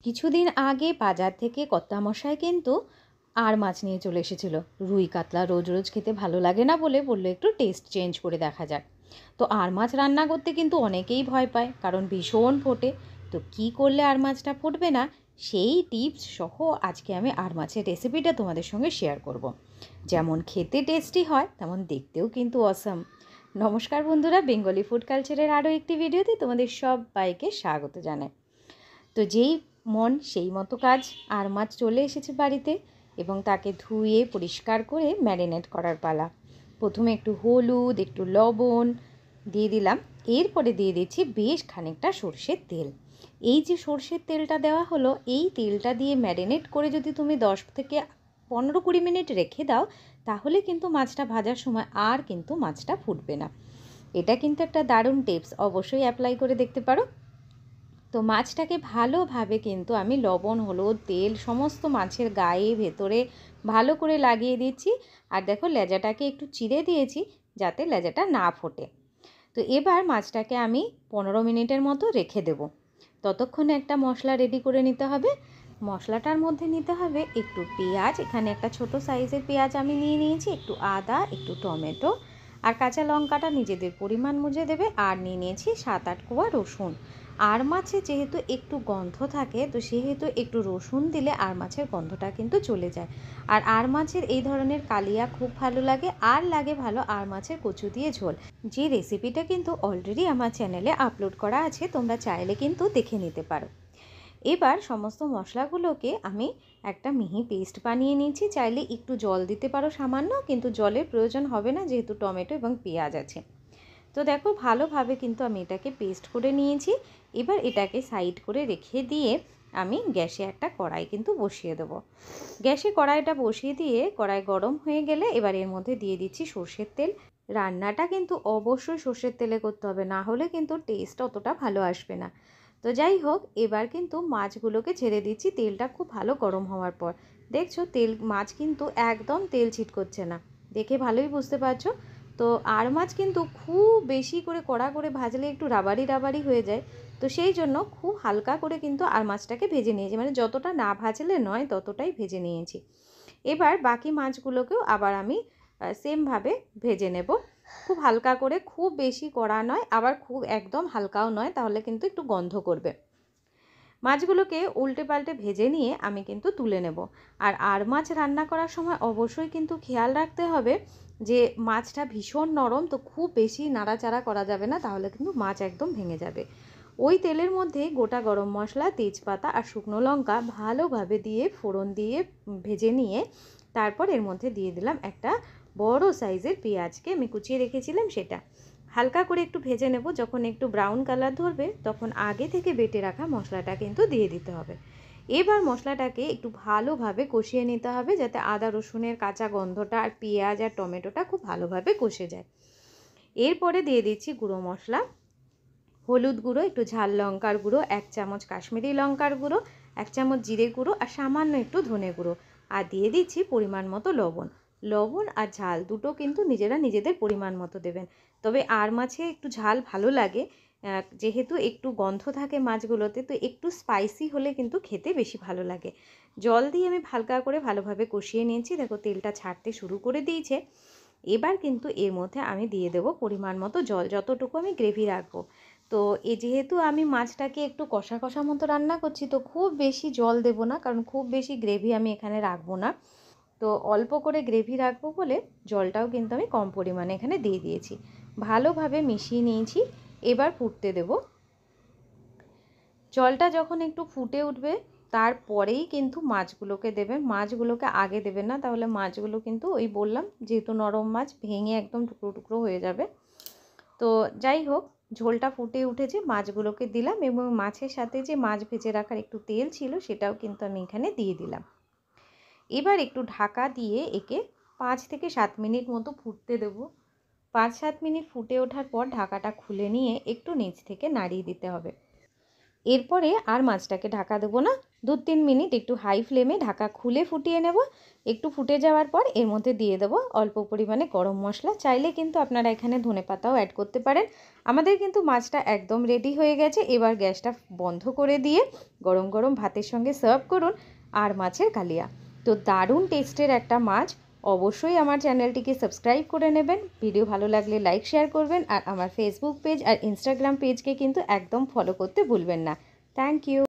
কিছুদিন আগে বাজার থেকে কর্তামশাই কিন্তু আর মাছ নিয়ে চলে এসেছিল। রুই কাতলা রোজ রোজ খেতে ভালো লাগে না বলে বললো একটু টেস্ট চেঞ্জ করে দেখা যাক। তো আর মাছ রান্না করতে কিন্তু অনেকেই ভয় পায়, কারণ ভীষণ ফোটে। তো কি করলে আর মাছটা ফুটবে না, সেই টিপস সহ আজকে আমি আর মাছের রেসিপিটা তোমাদের সঙ্গে শেয়ার করব। যেমন খেতে টেস্টি হয়, তেমন দেখতেও কিন্তু অসাম। নমস্কার বন্ধুরা, বেঙ্গলি ফুড কালচারের আরও একটি ভিডিওতে তোমাদের সবাইকে স্বাগত জানাই। তো যেই মন সেই মতো কাজ, আর মাছ চলে এসেছে বাড়িতে এবং তাকে ধুয়ে পরিষ্কার করে ম্যারিনেট করার পালা। প্রথমে একটু হলুদ, একটু লবণ দিয়ে দিলাম। এরপরে দিয়ে দিচ্ছি বেশ খানিকটা সর্ষের তেল। এই যে সর্ষের তেলটা দেওয়া হলো, এই তেলটা দিয়ে ম্যারিনেট করে যদি তুমি 10 থেকে 15-20 মিনিট রেখে দাও, তাহলে কিন্তু মাছটা ভাজার সময় আর কিন্তু মাছটা ফুটবে না। এটা কিন্তু একটা দারুণ টিপস, অবশ্যই অ্যাপ্লাই করে দেখতে পারো। তো মাছটাকে ভালোভাবে কিন্তু আমি লবণ, হলুদ, তেল সমস্ত মাছের গায়ে ভেতরে ভালো করে লাগিয়ে দিচ্ছি। আর দেখো, লেজাটাকে একটু চিড়ে দিয়েছি যাতে লেজাটা না ফোটে। তো এবার মাছটাকে আমি 15 মিনিটের মতো রেখে দেব। ততক্ষণে একটা মশলা রেডি করে নিতে হবে। মশলাটার মধ্যে নিতে হবে একটু পেঁয়াজ, এখানে একটা ছোট সাইজের পেঁয়াজ আমি নিয়ে নিয়েছি, একটু আদা, একটু টমেটো আর কাঁচা লঙ্কাটা নিজেদের পরিমাণ বুঝে দেবে। আর নিয়ে নিয়েছি 7-8 কোয়া রসুন। আর মাছে যেহেতু একটু গন্ধ থাকে, তো সেহেতু একটু রসুন দিলে আর মাছের গন্ধটা কিন্তু চলে যায়। আর মাছের এই ধরনের কালিয়া খুব ভালো লাগে, আর লাগে ভালো আর মাছের কচু দিয়ে ঝোল, যে রেসিপিটা কিন্তু অলরেডি আমার চ্যানেলে আপলোড করা আছে, তোমরা চাইলে কিন্তু দেখে নিতে পারো। এবার সমস্ত মশলাগুলোকে আমি একটা মিহি পেস্ট বানিয়ে নিয়েছি। চাইলে একটু জল দিতে পারো সামান্য, কিন্তু জলের প্রয়োজন হবে না যেহেতু টমেটো এবং পেঁয়াজ আছে। তো দেখো, ভালোভাবে কিন্তু আমি এটাকে পেস্ট করে নিয়েছি। এবার এটাকে সাইড করে রেখে দিয়ে আমি গ্যাসে একটা কড়াই কিন্তু বসিয়ে দেবো। গ্যাসে কড়াইটা বসিয়ে দিয়ে কড়াই গরম হয়ে গেলে এবার এর মধ্যে দিয়ে দিচ্ছি সর্ষের তেল। রান্নাটা কিন্তু অবশ্যই সর্ষের তেলে করতে হবে, না হলে কিন্তু টেস্ট অতটা ভালো আসবে না। তো যাই হোক, এবার কিন্তু মাছগুলোকে ছেড়ে দিচ্ছি তেলটা খুব ভালো গরম হওয়ার পর। দেখছো, মাছ কিন্তু একদম তেল ছিটকোচ্ছে না, দেখে ভালোই বুঝতে পারছো। তো আর মাছ কিন্তু খুব বেশি করে কড়া করে ভাজলে একটু রাবারি রাবারি হয়ে যায়। তো সেই জন্য খুব হালকা করে কিন্তু আর মাছটাকে ভেজে নিয়েছি, মানে যতটা না ভাজলে নয় ততটাই ভেজে নিয়েছি। এবার বাকি মাছগুলোকেও আবার আমি সেমভাবে ভেজে নেব, খুব হালকা করে, খুব বেশি কড়া নয়, আবার খুব একদম হালকাও নয়, তাহলে কিন্তু একটু গন্ধ করবে। মাছগুলোকে উল্টে পাল্টে ভেজে নিয়ে আমি কিন্তু তুলে নেব। আর মাছ রান্না করার সময় অবশ্যই কিন্তু খেয়াল রাখতে হবে যে মাছটা ভীষণ নরম, তো খুব বেশি নাড়াচাড়া করা যাবে না, তাহলে কিন্তু মাছ একদম ভেঙে যাবে। ওই তেলের মধ্যে গোটা গরম মশলা, তেজপাতা আর শুকনো লঙ্কা ভালোভাবে দিয়ে ফোড়ন দিয়ে ভেজে নিয়ে তারপর এর মধ্যে দিয়ে দিলাম একটা বড় সাইজের পেঁয়াজকে আমি কুচিয়ে রেখেছিলাম, সেটা হালকা করে একটু ভেজে নেব। যখন একটু ব্রাউন কালার ধরবে তখন আগে থেকে বেটে রাখা মশলাটা কিন্তু দিয়ে দিতে হবে। এবার মশলাটাকে একটু ভালোভাবে কষিয়ে নিতে হবে, যাতে আদা রসুনের কাঁচা গন্ধটা আর পেঁয়াজ আর টমেটোটা খুব ভালোভাবে কষে যায়। এরপরে দিয়ে দিচ্ছি গুঁড়ো মশলা, হলুদ গুঁড়ো, একটু ঝাল লঙ্কার গুঁড়ো, 1 চামচ কাশ্মীরি লঙ্কার গুঁড়ো, 1 চামচ জিরে গুঁড়ো আর সামান্য একটু ধনে গুঁড়ো। আর দিয়ে দিচ্ছি পরিমাণ মতো লবণ। লবণ আর ঝাল দুটো কিন্তু নিজেরা নিজেদের পরিমাণ মতো দেবেন। তবে আর মাছে একটু ঝাল ভালো লাগে, যেহেতু একটু গন্ধ থাকে মাছগুলোতে, তো একটু স্পাইসি হলে কিন্তু খেতে বেশি ভালো লাগে। জল দিয়ে আমি হালকা করে ভালোভাবে কষিয়ে নিয়েছি। দেখো, তেলটা ছাড়তে শুরু করে দিয়েছে। এবার কিন্তু এর মধ্যে আমি দিয়ে দেব পরিমাণ মতো জল, যতটুকু আমি গ্রেভি রাখবো। তো যেহেতু আমি মাছটাকে একটু কষা কষা মতো রান্না করছি, তো খুব বেশি জল দেব না, কারণ খুব বেশি গ্রেভি আমি এখানে রাখবো না। তো অল্প করে গ্রেভি রাখবো বলে জলটাও কিন্তু আমি কম পরিমাণে এখানে দিয়ে দিয়েছি। ভালোভাবে মিশিয়ে নিয়েছি। এবার ফুটতে দেব। জলটা যখন একটু ফুটে উঠবে তারপরেই কিন্তু মাছগুলোকে দেবেন। মাছগুলোকে আগে দেবেন না, তাহলে মাছগুলো কিন্তু ওই বললাম যেহেতু নরম মাছ, ভেঙে একদম টুকরো টুকরো হয়ে যাবে। তো যাই হোক, ঝোলটা ফুটে উঠেছে, মাছগুলোকে দিলাম এবং মাছের সাথে যে মাছ ভেজে রাখার একটু তেল ছিল সেটাও কিন্তু আমি এখানে দিয়ে দিলাম। এবার একটু ঢাকা দিয়ে একে 5 থেকে 7 মিনিট মতো ফুটতে দেব। 5-7 মিনিট ফুটে ওঠার পর ঢাকাটা খুলে নিয়ে একটু নিচ থেকে নাড়িয়ে দিতে হবে। এরপরে আর মাছটাকে ঢাকা দেবো না, 2-3 মিনিট একটু হাই ফ্লেমে ঢাকা খুলে ফুটিয়ে নেব। একটু ফুটে যাওয়ার পর এর মধ্যে দিয়ে দেবো অল্প পরিমাণে গরম মশলা, চাইলে কিন্তু আপনারা এখানে ধনেপাতাও অ্যাড করতে পারেন। আমাদের কিন্তু মাছটা একদম রেডি হয়ে গেছে। এবার গ্যাসটা বন্ধ করে দিয়ে গরম গরম ভাতের সঙ্গে সার্ভ করুন আর মাছের কালিয়া। তো দারুণ টেস্টের একটা মাছ। অবশ্যই আমার চ্যানেলটিকে সাবস্ক্রাইব করে নেবেন, ভিডিও ভালো লাগলে লাইক শেয়ার করবেন, আর আমার ফেসবুক পেজ আর ইনস্টাগ্রাম পেজকে কিন্তু একদম ফলো করতে ভুলবেন না। Thank you.